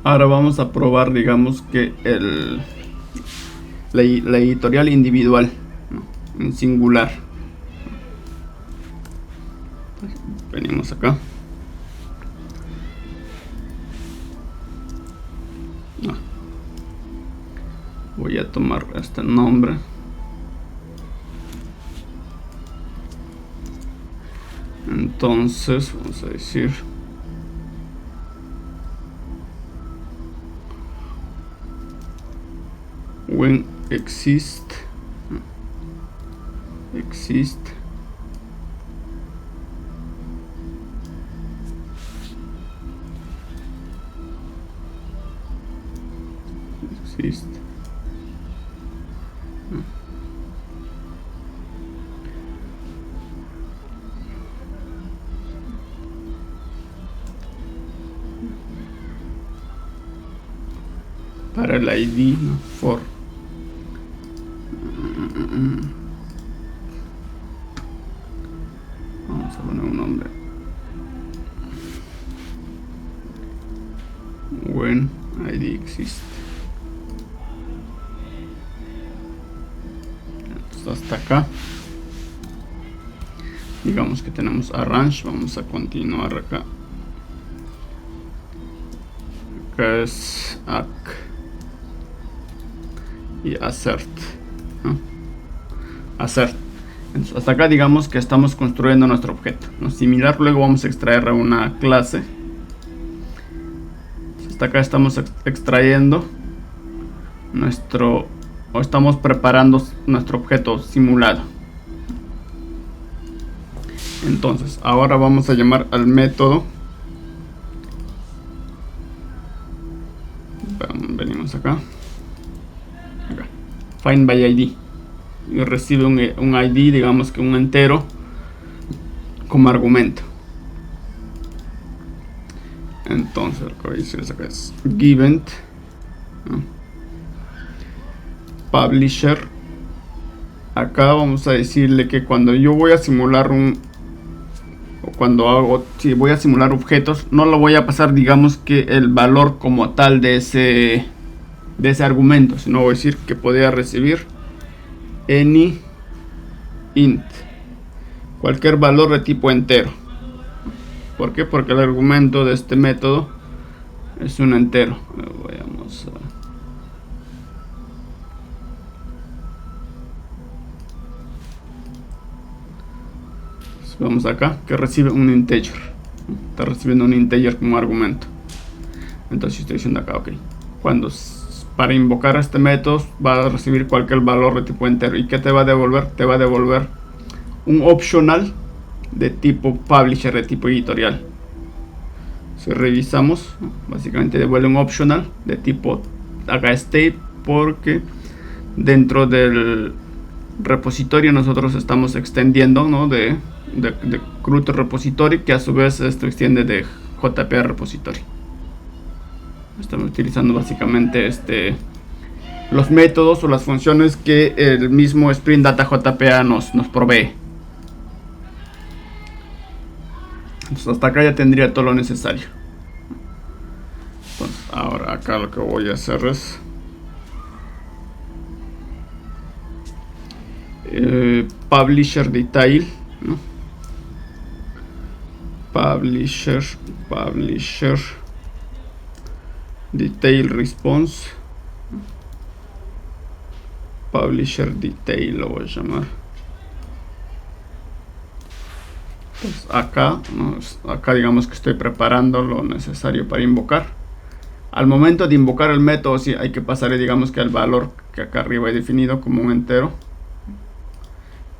Ahora vamos a probar, digamos que la editorial individual, ¿no? En singular. Venimos acá. Voy a tomar este nombre. Entonces vamos a decir when exist para el ID, ¿no? For vamos a poner un nombre. When ID exist. Entonces, hasta acá. Digamos que tenemos arrange. Vamos a continuar acá. Acá es act y assert, ¿no? Assert. Entonces, hasta acá digamos que estamos construyendo nuestro objeto, ¿no? Similar, luego vamos a extraer una clase. Hasta acá estamos extrayendo o estamos preparando nuestro objeto simulado. Entonces, ahora vamos a llamar al método. Venimos acá. Find by ID. Y recibe un ID, digamos que un entero, como argumento. Entonces, lo que voy a decir acá es given, ¿no? Publisher. Acá vamos a decirle que cuando yo voy a simular si voy a simular objetos, no lo voy a pasar, digamos que el valor como tal de ese argumento, sino voy a decir que podría recibir any int, cualquier valor de tipo entero. ¿Por qué? Porque el argumento de este método es un entero. Vamos acá, que recibe un integer. Está recibiendo un integer como argumento. Entonces estoy diciendo acá, ok, para invocar este método va a recibir cualquier valor de tipo entero. ¿Y qué te va a devolver? Te va a devolver un optional de tipo publisher, de tipo editorial. Si revisamos, básicamente devuelve un optional de tipo acá state, porque dentro del repositorio nosotros estamos extendiendo, ¿no? de CRUD repository, que a su vez esto extiende de JPA repository. Estamos utilizando básicamente los métodos o las funciones que el mismo Spring Data JPA nos provee. Entonces hasta acá ya tendría todo lo necesario. Entonces, ahora acá lo que voy a hacer es publisher detail, ¿no? Publisher detail response, publisher detail lo voy a llamar. Pues acá digamos que estoy preparando lo necesario para invocar. Al momento de invocar el método, sí hay que pasarle, digamos que el valor que acá arriba he definido como un entero.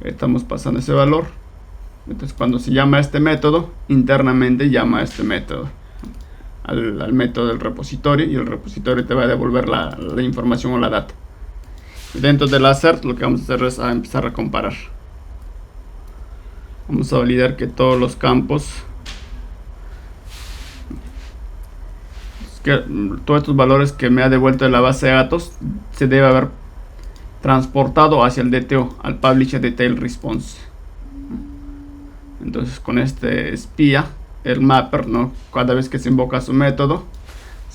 Estamos pasando ese valor. Entonces cuando se llama este método, internamente llama a este método al método del repositorio, y el repositorio te va a devolver la información o la data. Y dentro del assert lo que vamos a hacer es empezar a comparar. Vamos a validar que todos los campos, que todos estos valores que me ha devuelto de la base de datos, se debe haber transportado hacia el DTO, al Publisher Detail Response. Entonces con este espía, el mapper, ¿no? Cada vez que se invoca su método,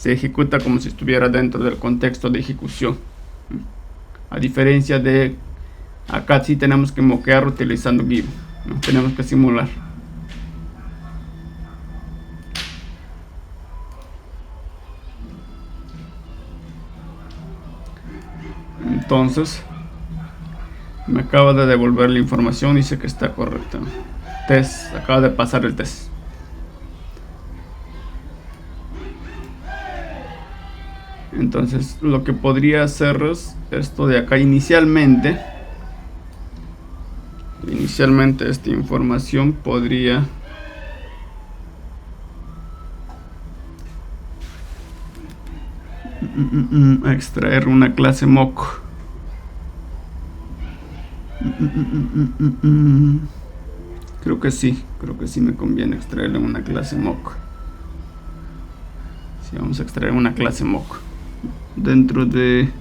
se ejecuta como si estuviera dentro del contexto de ejecución. A diferencia de acá, sí tenemos que moquear utilizando give, ¿no? Tenemos que simular. Entonces me acaba de devolver la información, dice que está correcta. Test, acaba de pasar el test. Entonces lo que podría hacer es esto de acá. Inicialmente esta información podría extraer una clase mock. Creo que sí me conviene extraerle una clase mock. Sí, vamos a extraer una clase mock dentro del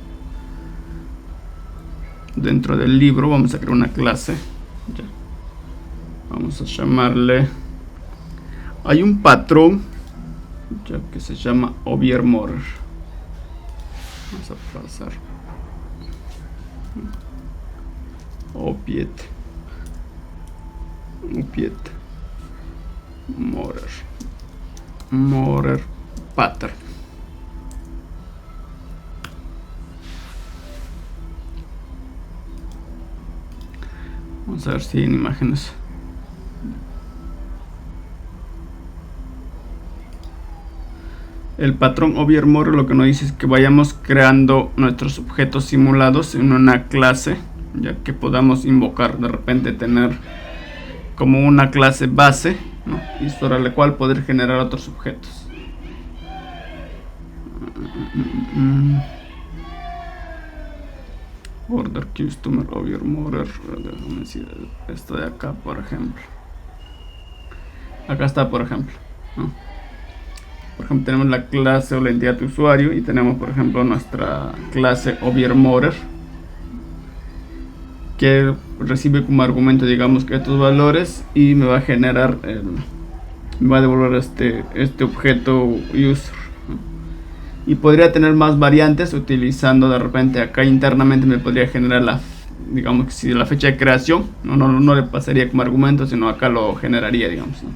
libro. Vamos a crear una clase. Ya. Vamos a llamarle, hay un patrón ya que se llama ObierMorer. Vamos a pasar Opiet Morer pattern. Vamos a ver si en imágenes. El patrón ObierMorer lo que nos dice es que vayamos creando nuestros objetos simulados en una clase, ya que podamos invocar, de repente tener como una clase base, ¿no? Y sobre la cual poder generar otros objetos. Border Customer ObierMorer. Déjame decir esto de acá, por ejemplo. Acá está, por ejemplo, ¿no? Por ejemplo, tenemos la clase o la entidad de usuario y tenemos, por ejemplo, nuestra clase ObierMorer, que recibe como argumento, digamos, que estos valores, y me va a generar, me va a devolver este objeto user, ¿no? Y podría tener más variantes utilizando, de repente acá internamente me podría generar digamos que si la fecha de creación no le pasaría como argumento, sino acá lo generaría, digamos, ¿no?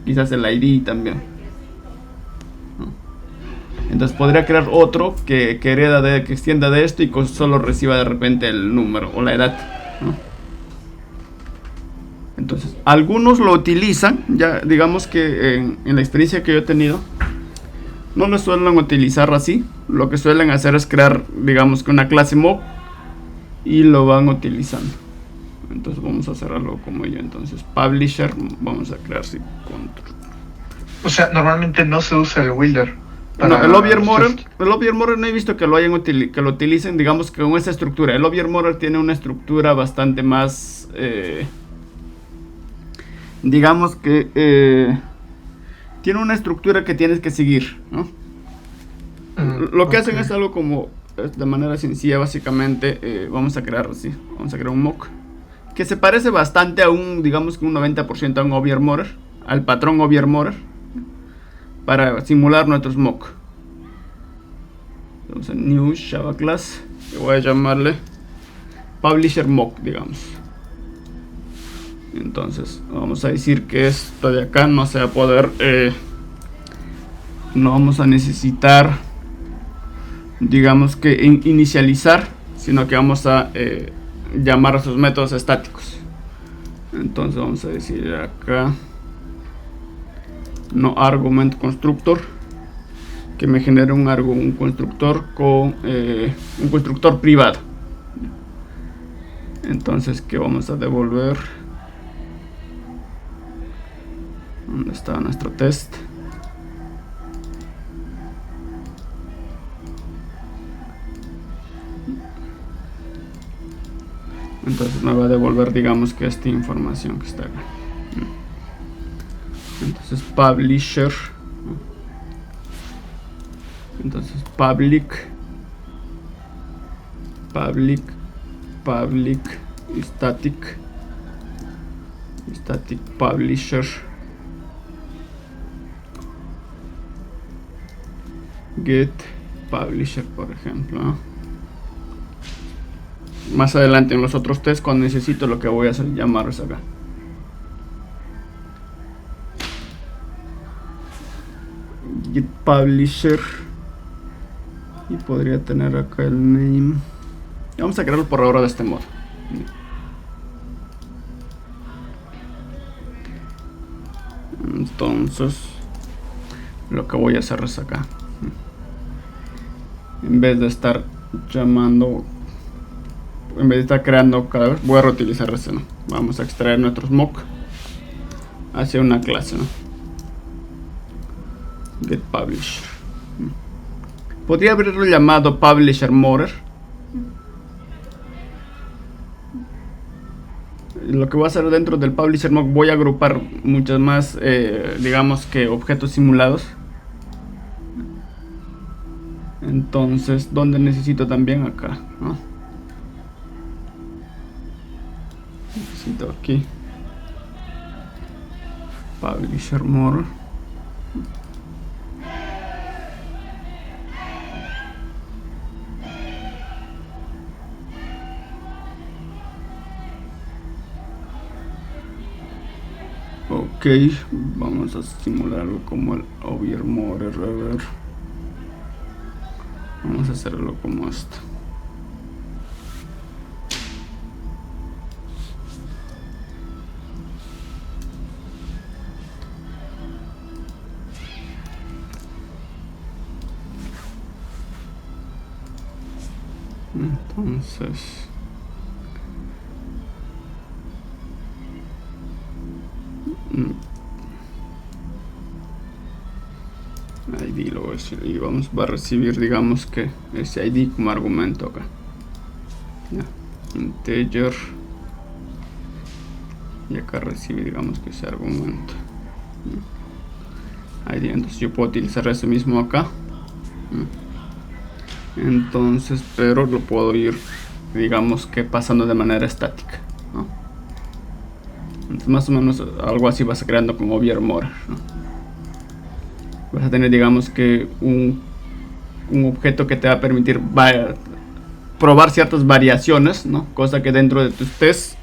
Quizás el ID también, ¿no? Entonces podría crear otro que extienda de esto y solo reciba de repente el número o la edad, ¿no? Entonces algunos lo utilizan, ya digamos que en la experiencia que yo he tenido, no lo suelen utilizar así. Lo que suelen hacer es crear, digamos que una clase mock y lo van utilizando. Entonces vamos a cerrarlo como yo. Entonces publisher, vamos a crear sí, control. O sea, normalmente no se usa el Wilder. No, el ObierMorer no he visto que lo utilicen, digamos que con esa estructura. El ObierMorer tiene una estructura bastante más, digamos que tiene una estructura que tienes que seguir, ¿no? Lo que hacen es algo como de manera sencilla, básicamente. Vamos a crear un mock que se parece bastante a digamos que un 90% a un ObierMorer, al patrón ObierMorer, para simular nuestros mock. Vamos a new Java class, que voy a llamarle publisher mock, digamos. Entonces vamos a decir que esto de acá no se va a poder, no vamos a necesitar, digamos que inicializar, sino que vamos a llamar a sus métodos estáticos. Entonces vamos a decir acá no argument constructor, que me genere un constructor con un constructor privado. Entonces, que vamos a devolver, ¿dónde está nuestro test? Entonces me va a devolver, digamos que esta información que está acá. Entonces publisher, entonces public static publisher Get publisher, por ejemplo, ¿no? Más adelante en los otros tests, cuando necesito, lo que voy a hacer, llamarlos acá. Get publisher, y podría tener acá el name. Y vamos a crearlo por ahora de este modo. Entonces lo que voy a hacer es acá, en vez de estar llamando, en vez de estar creando cada vez, voy a reutilizar ese, ¿no? Vamos a extraer nuestro smoke hacia una clase, ¿no? Get publisher. Podría haberlo llamado publisher motor. Lo que voy a hacer dentro del publisher mock, voy a agrupar muchas más, digamos que objetos simulados. Entonces, ¿dónde necesito también? Acá, ¿no? Necesito aquí publisher more. Ok, vamos a simular algo como el Over More. A ver. Vamos a hacerlo como esto. Entonces, ID lo voy a decir, y va a recibir, digamos que ese ID como argumento acá. Ya. Integer, y acá recibe, digamos que ese argumento. ID, entonces yo puedo utilizar ese mismo acá. Entonces, pero lo puedo ir, digamos que pasando de manera estática, ¿no? Entonces, más o menos algo así vas creando con Over More, ¿no? Vas a tener, digamos que un objeto que te va a permitir probar ciertas variaciones, ¿no? Cosa que dentro de tus tests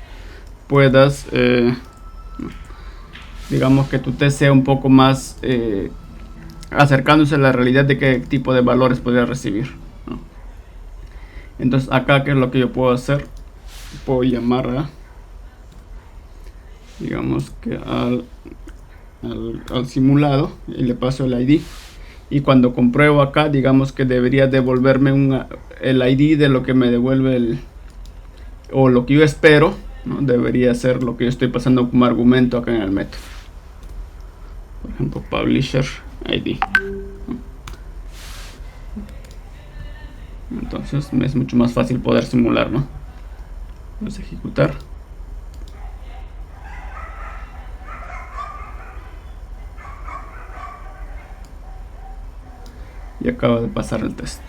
puedas, digamos que tu test sea un poco más acercándose a la realidad de qué tipo de valores podría recibir, ¿no? Entonces acá, ¿qué es lo que yo puedo hacer? Puedo llamar a, digamos que al simulado, y le paso el ID, y cuando compruebo acá, digamos que debería devolverme el ID de lo que me devuelve o lo que yo espero, ¿no? Debería ser lo que yo estoy pasando como argumento acá en el método. Por ejemplo, publisher ID. Entonces me es mucho más fácil poder simular, ¿no? Vamos a ejecutar. Y acaba de pasar el test.